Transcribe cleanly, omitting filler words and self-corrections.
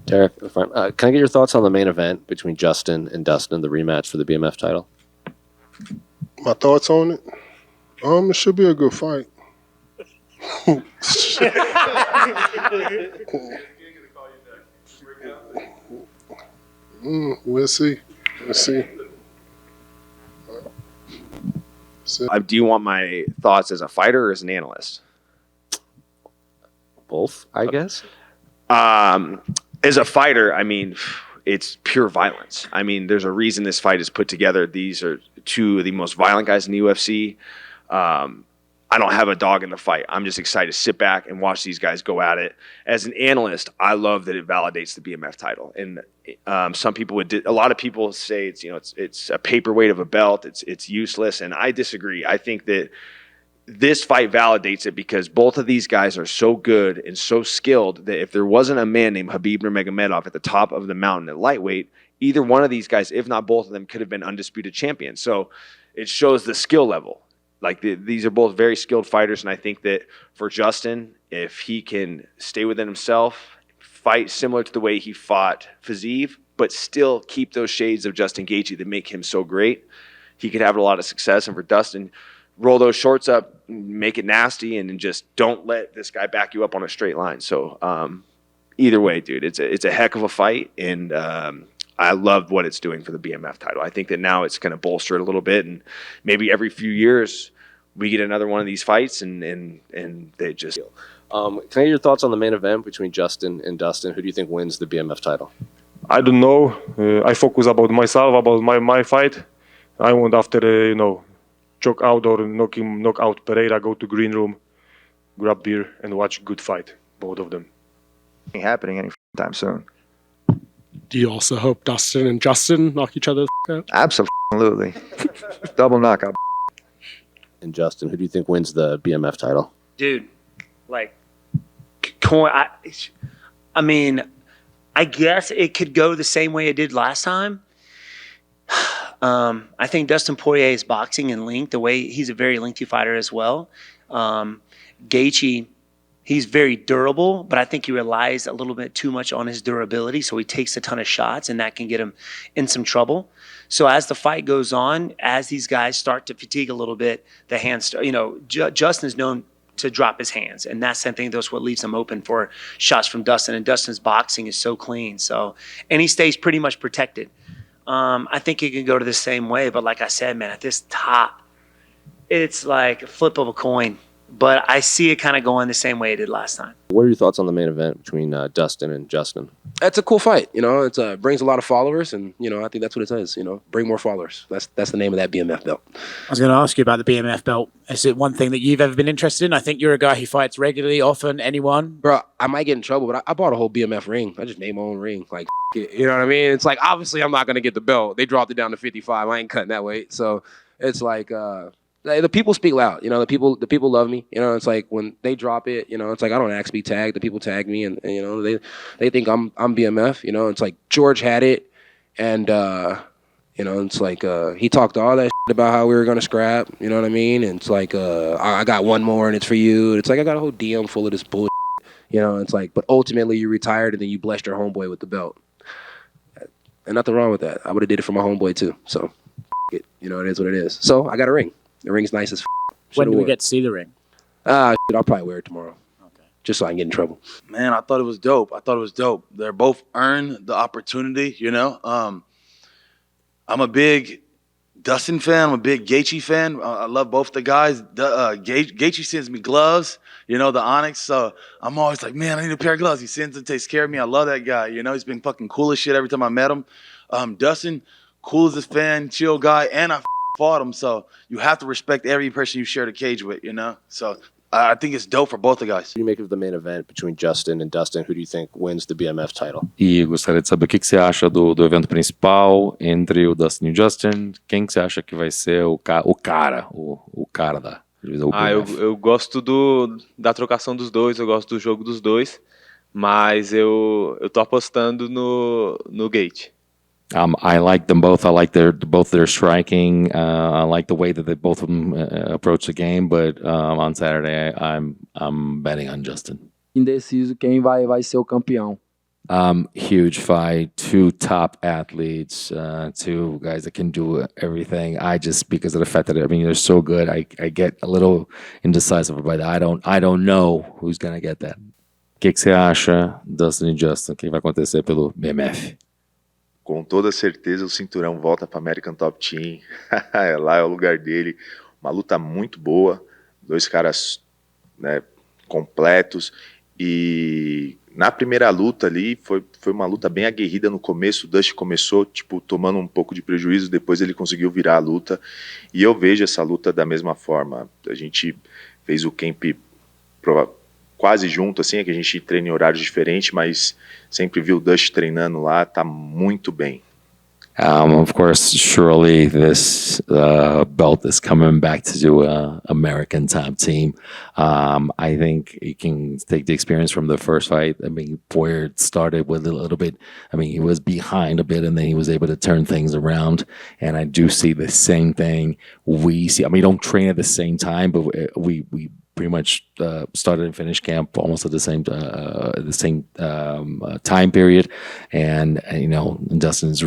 Derrick, can I get your thoughts on the main event between Justin and Dustin, the rematch for the BMF title? My thoughts on it? It should be a good fight. We'll see. Do you want my thoughts as a fighter or as an analyst? Both, I guess. As a fighter, I mean, it's pure violence. I mean, there's a reason this fight is put together. These are two of the most violent guys in the UFC. I don't have a dog in the fight. I'm just excited to sit back and watch these guys go at it. As an analyst, I love that it validates the BMF title. And a lot of people say it's a paperweight of a belt. It's useless, and I disagree. I think that this fight validates it because both of these guys are so good and so skilled that if there wasn't a man named Khabib Nurmagomedov at the top of the mountain at lightweight, either one of these guys, if not both of them, could have been undisputed champions. So it shows the skill level. Like these are both very skilled fighters, and I think that for Justin, if he can stay within himself, fight similar to the way he fought Fiziev, but still keep those shades of Justin Gaethje that make him so great, he could have a lot of success. And for Dustin, roll those shorts up, make it nasty, and just don't let this guy back you up on a straight line. So either way, dude, it's a heck of a fight, and I love what it's doing for the BMF title. I think that now it's going to bolster it a little bit, and maybe every few years we get another one of these fights, and they just. Can I get your thoughts on the main event between Justin and Dustin? Who do you think wins the BMF title? I don't know. I focus about myself, about my fight. I want after choke out or knock out Pereira, go to green room, grab beer, and watch good fight, both of them. Ain't happening any time soon. Do you also hope Dustin and Justin knock each other out? Absolutely. Double knockout. And Justin, who do you think wins the BMF title? Dude, I mean, I guess it could go the same way it did last time. I think Dustin Poirier's boxing and length, the way he's a very lengthy fighter as well. Gaethje, he's very durable, but I think he relies a little bit too much on his durability, so he takes a ton of shots, and that can get him in some trouble. So as the fight goes on, as these guys start to fatigue a little bit, the hands, Justin is known to drop his hands, and that's something that's what leaves him open for shots from Dustin. And Dustin's boxing is so clean, and he stays pretty much protected. I think it can go to the same way, but like I said, man, at this top, it's like a flip of a coin. But I see it kind of going the same way it did last time. What are your thoughts on the main event between Dustin and Justin? It's a cool fight. It brings a lot of followers, and I think that's what it says. Bring more followers. That's the name of that BMF belt. I was going to ask you about the BMF belt. Is it one thing that you've ever been interested in? I think you're a guy who fights regularly, often, anyone. Bro, I might get in trouble, but I bought a whole BMF ring. I just made my own ring. Like, you know what I mean? It's like, obviously, I'm not going to get the belt. They dropped it down to 55. I ain't cutting that weight. So it's like, the people speak loud. The people love me. It's like when they drop it, it's like I don't ask to be tagged. The people tag me, and they think I'm BMF. It's like George had it, and it's like he talked all that shit about how we were gonna scrap. You know what I mean? And it's like I got one more, and it's for you. And it's like I got a whole DM full of this bullshit. It's like, but ultimately you retired, and then you blessed your homeboy with the belt. And nothing wrong with that. I would have did it for my homeboy too. So it is what it is. So I got a ring. The ring's nice as f***. When do we get to see the ring? I'll probably wear it tomorrow. Okay. Just so I can get in trouble. Man, I thought it was dope. They're both earned the opportunity, I'm a big Dustin fan. I'm a big Gaethje fan. I love both the guys. Gaethje sends me gloves, the Onyx. So I'm always like, man, I need a pair of gloves. He sends and takes care of me. I love that guy. He's been fucking cool as shit every time I met him. Dustin, cool as a fan, chill guy, and I fought him, so you have to respect every person you share the cage with, So I think it's dope for both the guys. What do you make of the main event between Justin and Dustin? Who do you think wins the BMF title? E gostaria de saber o que você acha do evento principal entre o Dustin e o Justin. Quem que você acha que vai ser o cara da divisão BMF? Eu gosto da trocação dos dois, eu gosto do jogo dos dois, mas eu tô apostando no Gaethje. I like them both. I like both their striking. I like the way that they both of them approach the game. But on Saturday, I'm betting on Justin. Indeciso quem vai ser o campeão. Huge fight, two top athletes, two guys that can do everything. I just, because of the fact that, I mean, they're so good, I get a little indecisive about that. I don't know who's gonna get that. O que você acha, Dustin e Justin? Quem vai acontecer pelo BMF? Com toda certeza o cinturão volta para American Top Team. Lá é o lugar dele. Uma luta muito boa, dois caras, né, completos. E na primeira luta ali foi uma luta bem aguerrida no começo. O Dustin começou tipo tomando um pouco de prejuízo, depois ele conseguiu virar a luta. E eu vejo essa luta da mesma forma. A gente fez o camp quase junto, assim, é que a gente treina em horários diferentes, mas sempre viu o Dustin treinando lá, tá muito bem. Of course, surely this belt is coming back to do American top team. I think you can take the experience from the first fight. I mean, Poirier started with a little bit, I mean, he was behind a bit and then he was able to turn things around. And I do see the same thing we see. I mean, we don't train at the same time, but we pretty much started and finished camp almost at the same time period, and you know, Dustin is